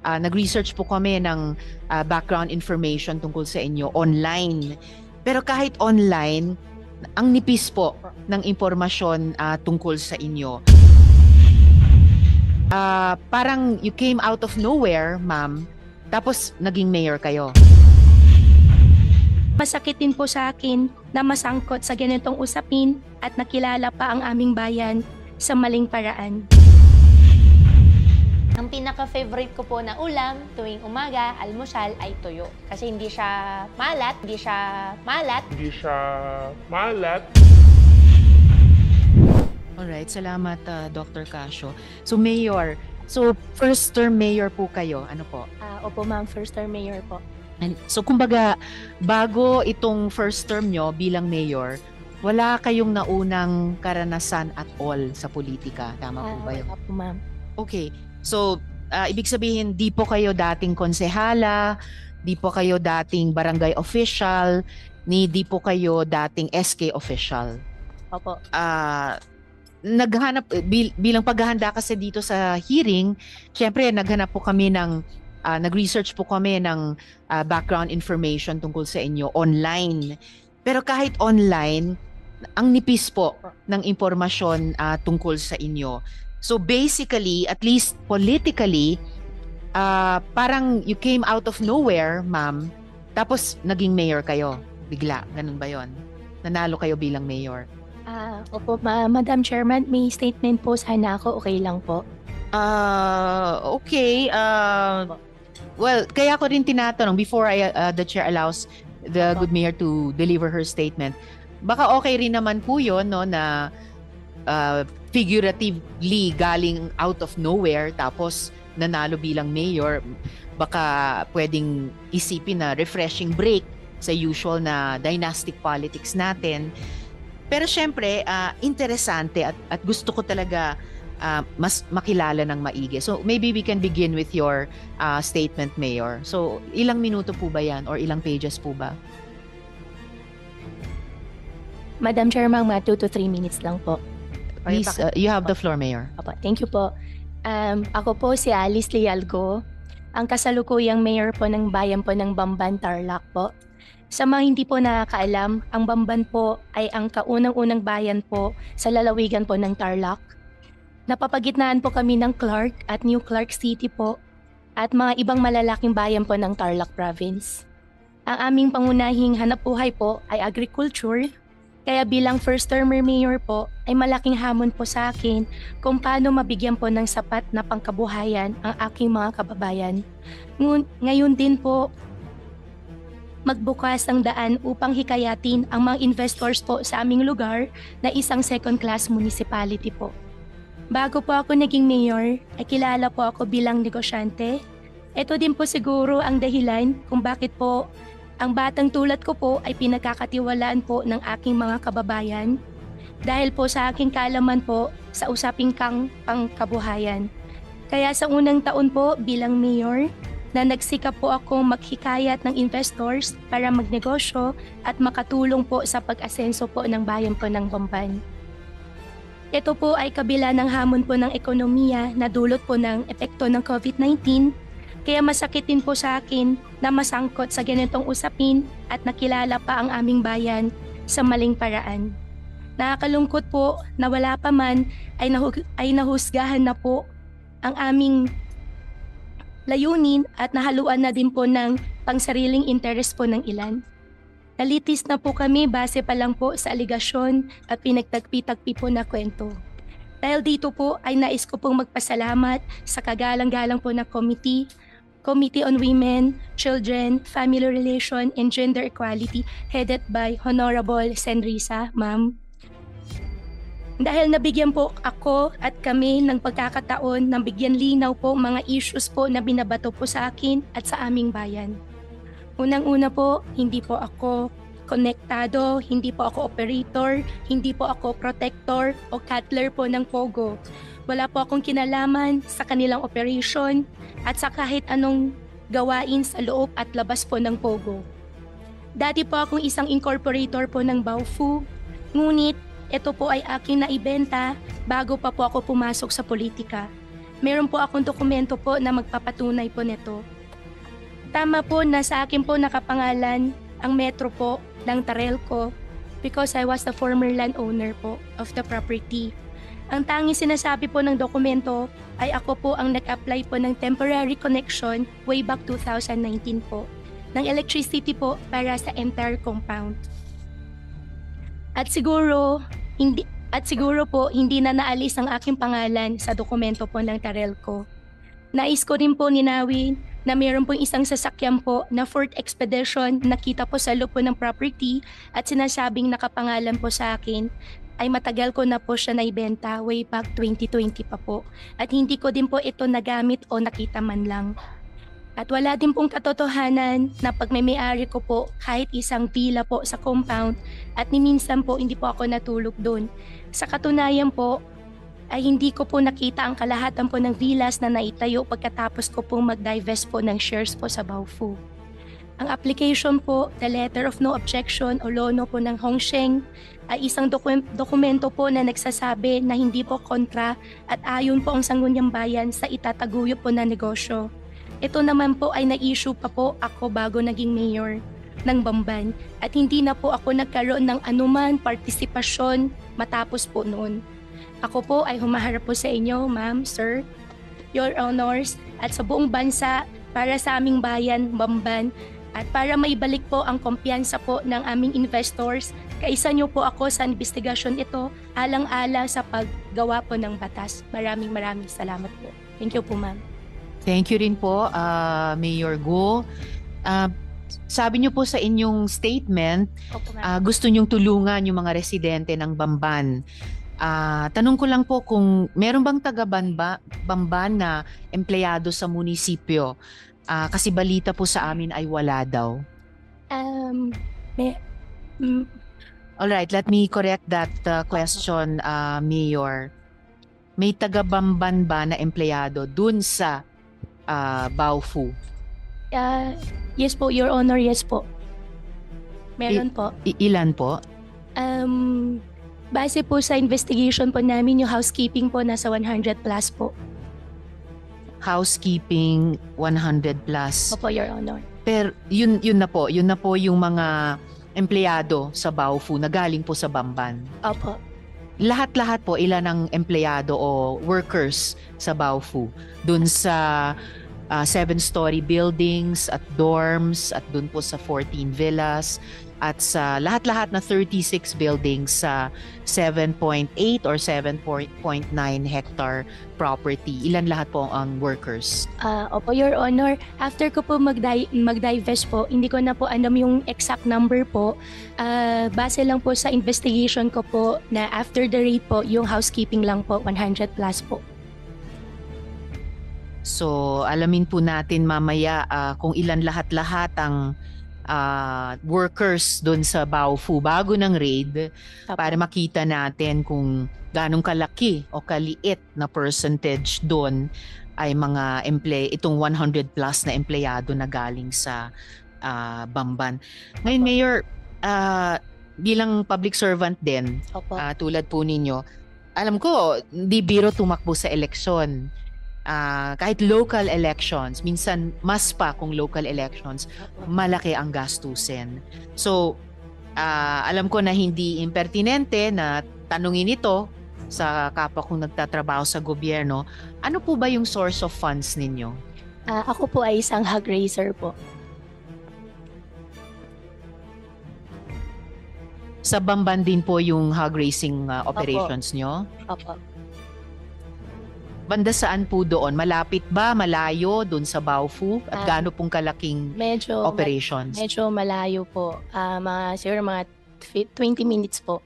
nag-research po kami ng background information tungkol sa inyo online. Pero kahit online, ang nipis po ng impormasyon tungkol sa inyo. Parang you came out of nowhere, ma'am, tapos naging mayor kayo. Masakit din po sa akin na masangkot sa ganitong usapin at nakilala pa ang aming bayan sa maling paraan. Ang pinaka-favorite ko po na ulam tuwing umaga, almusal, ay tuyo. Kasi hindi siya malat. Alright, salamat Dr. Casio. So Mayor, first term mayor po kayo, ano po? Opo ma'am, first term mayor po. So kumbaga, bago itong first term nyo bilang mayor, wala kayong naunang karanasan at all sa politika. Tama po ba yun? Wala po ma'am. Okay. So, ibig sabihin, di po kayo dating konsehala, di po kayo dating barangay official, di po kayo dating SK official. Opo. Naghanap, bilang paghahanda kasi dito sa hearing, syempre naghanap po kami nag-research po kami ng background information tungkol sa inyo online. Pero kahit online, ang nipis po ng impormasyon tungkol sa inyo. So basically, at least politically, parang you came out of nowhere, ma'am, tapos naging mayor kayo. Bigla, ganun ba yon? Nanalo kayo bilang mayor. Opo, Madam Chairman, may statement po sana ako, okay lang po. Okay. Well, kaya ko rin tinatanong before the chair allows the good mayor to deliver her statement. Baka okay rin naman po yun, no, na figuratively galing out of nowhere tapos nanalo bilang mayor. Baka pwedeng isipin na refreshing break sa usual na dynastic politics natin. Pero syempre, interesante at gusto ko talaga mas makilala ng maigi. So maybe we can begin with your statement, Mayor. So ilang minuto po ba yan or ilang pages po ba? Madam Chairman, 2 to 3 minutes lang po. Please, you have the floor, Mayor. Opo, thank you po. Ako po si Alice Lialgo, ang kasalukuyang mayor po ng bayan po ng Bamban, Tarlac po. Sa mga hindi po nakakaalam, ang Bamban po ay ang kaunang-unang bayan po sa lalawigan po ng Tarlac. Napapagitnaan po kami ng Clark at New Clark City po at mga ibang malalaking bayan po ng Tarlac Province. Ang aming pangunahing hanapbuhay po ay agriculture, kaya bilang first-termer mayor po ay malaking hamon po sa akin kung paano mabigyan po ng sapat na pangkabuhayan ang aking mga kababayan. Ngayon din po, magbukas ang daan upang hikayatin ang mga investors po sa aming lugar na isang second-class municipality po. Bago po ako naging mayor, ay kilala po ako bilang negosyante. Ito din po siguro ang dahilan kung bakit po ang batang tulad ko po ay pinagkakatiwalaan po ng aking mga kababayan dahil po sa aking kaalaman po sa usaping pangkabuhayan. Kaya sa unang taon po bilang mayor, na nagsikap po ako maghikayat ng investors para magnegosyo at makatulong po sa pag-asenso po ng bayan po ng Bamban. Ito po ay kabila ng hamon po ng ekonomiya na dulot po ng epekto ng COVID-19, kaya masakit din po sa akin na masangkot sa ganitong usapin at nakilala pa ang aming bayan sa maling paraan. Nakakalungkot po na wala pa man ay nahusgahan na po ang aming layunin at nahaluan na din po ng pangsariling interes po ng ilan. Nalitis na po kami base pa lang po sa aligasyon at pinagtagpi-tagpi po na kwento. Dahil dito po ay nais ko pong magpasalamat sa kagalang-galang po na Committee on Women, Children, Family Relation, and Gender Equality headed by Honorable Senrisa, ma'am. Dahil nabigyan po ako at kami ng pagkakataon ng bigyan linaw po mga issues po na binabato po sa akin at sa aming bayan. Unang-una po, hindi po ako konektado, hindi po ako operator, hindi po ako protector o cutler po ng Pogo. Wala po akong kinalaman sa kanilang operation at sa kahit anong gawain sa loob at labas po ng Pogo. Dati po akong isang incorporator po ng Baofu, ngunit ito po ay aking naibenta bago pa po ako pumasok sa politika. meron po akong dokumento po na magpapatunay po nito. Tama po na sa akin po nakapangalan ang metro po ng Tarelco because I was the former landowner po of the property. Ang tanging sinasabi po ng dokumento ay ako po ang nag-apply po ng temporary connection way back 2019 po ng electricity po para sa entire compound. At siguro po hindi na naalis ang aking pangalan sa dokumento po ng Tarelco. Nais ko rin po ninawin na mayroon pong isang sasakyan po na Ford Expedition nakita po sa loob po ng property at sinasabing nakapangalan po sa akin ay matagal ko na po siya naibenta way back 2020 pa po at hindi ko din po ito nagamit o nakita man lang. At wala din pong katotohanan na pag may-ari ko po kahit isang villa po sa compound at ni minsan po hindi po ako natulog doon. Sa katunayan po ay hindi ko po nakita ang kalahatan po ng villas na naitayo pagkatapos ko po mag-divest po ng shares po sa Baofu. Ang application po, the letter of no objection o lono po ng Hongsheng ay isang dokumento po na nagsasabi na hindi po kontra at ayon po ang Sangguniang Bayan sa itataguyod po na negosyo. Ito naman po ay na-issue pa po ako bago naging mayor ng Bamban at hindi na po ako nagkaroon ng anuman partisipasyon matapos po noon. Ako po ay humaharap po sa inyo, ma'am, sir, your honors at sa buong bansa para sa aming bayan, Bamban, at para maibalik po ang kumpiyansa po ng aming investors, kaisa niyo po ako sa investigasyon ito, alang-ala sa paggawa po ng batas. Maraming salamat po. Thank you po, ma'am. Thank you rin po, Mayor Go. Sabi niyo po sa inyong statement, Opo, ma'am. gusto niyong tulungan yung mga residente ng Bamban. Tanong ko lang po kung meron bang taga-Bamban na empleyado sa munisipyo? Kasi balita po sa amin ay wala daw. Alright, let me correct that question, Mayor. May taga-Bamban ba na empleyado dun sa Baofu? Yes po, Your Honor, yes po. Meron po. Ilan po? Base po sa investigation po namin, yung housekeeping po nasa 100 plus po. Housekeeping 100 plus. Opo, Your Honor. Pero yun na po yung mga empleyado sa Baofu na galing po sa Bamban. Opo. Lahat-lahat po ilan ang empleyado o workers sa Baofu dun sa 7-story buildings at dorms at dun po sa 14 villas at sa lahat-lahat na 36 buildings sa 7.8 or 7.9 hectare property. Ilan lahat po ang workers? Opo, Your Honor. After ko po mag-divest po, hindi ko na po alam yung exact number po. Base lang po sa investigation ko po na after the raid po, yung housekeeping lang po, 100 plus po. So, alamin po natin mamaya kung ilan lahat-lahat ang workers doon sa Baofu bago ng raid para makita natin kung ganong kalaki o kaliit na percentage doon ay mga itong 100 plus na empleyado na galing sa Bamban. Ngayon, Mayor, bilang public servant din, tulad po ninyo, alam ko, hindi biro tumakbo sa eleksyon. Kahit local elections, minsan mas pa kung local elections, malaki ang gastusin. So, alam ko na hindi impertinente na tanungin ito sa kapwa kong nagtatrabaho sa gobyerno. Ano po ba yung source of funds ninyo? Ako po ay isang hog raiser po. Sa Bamban din po yung hog raising operations nyo? Opo. Banda saan po doon? Malapit ba? Malayo doon sa Baofu? At gaano pong kalaking operations? Medyo malayo po. Siguro mga 20 minutes po.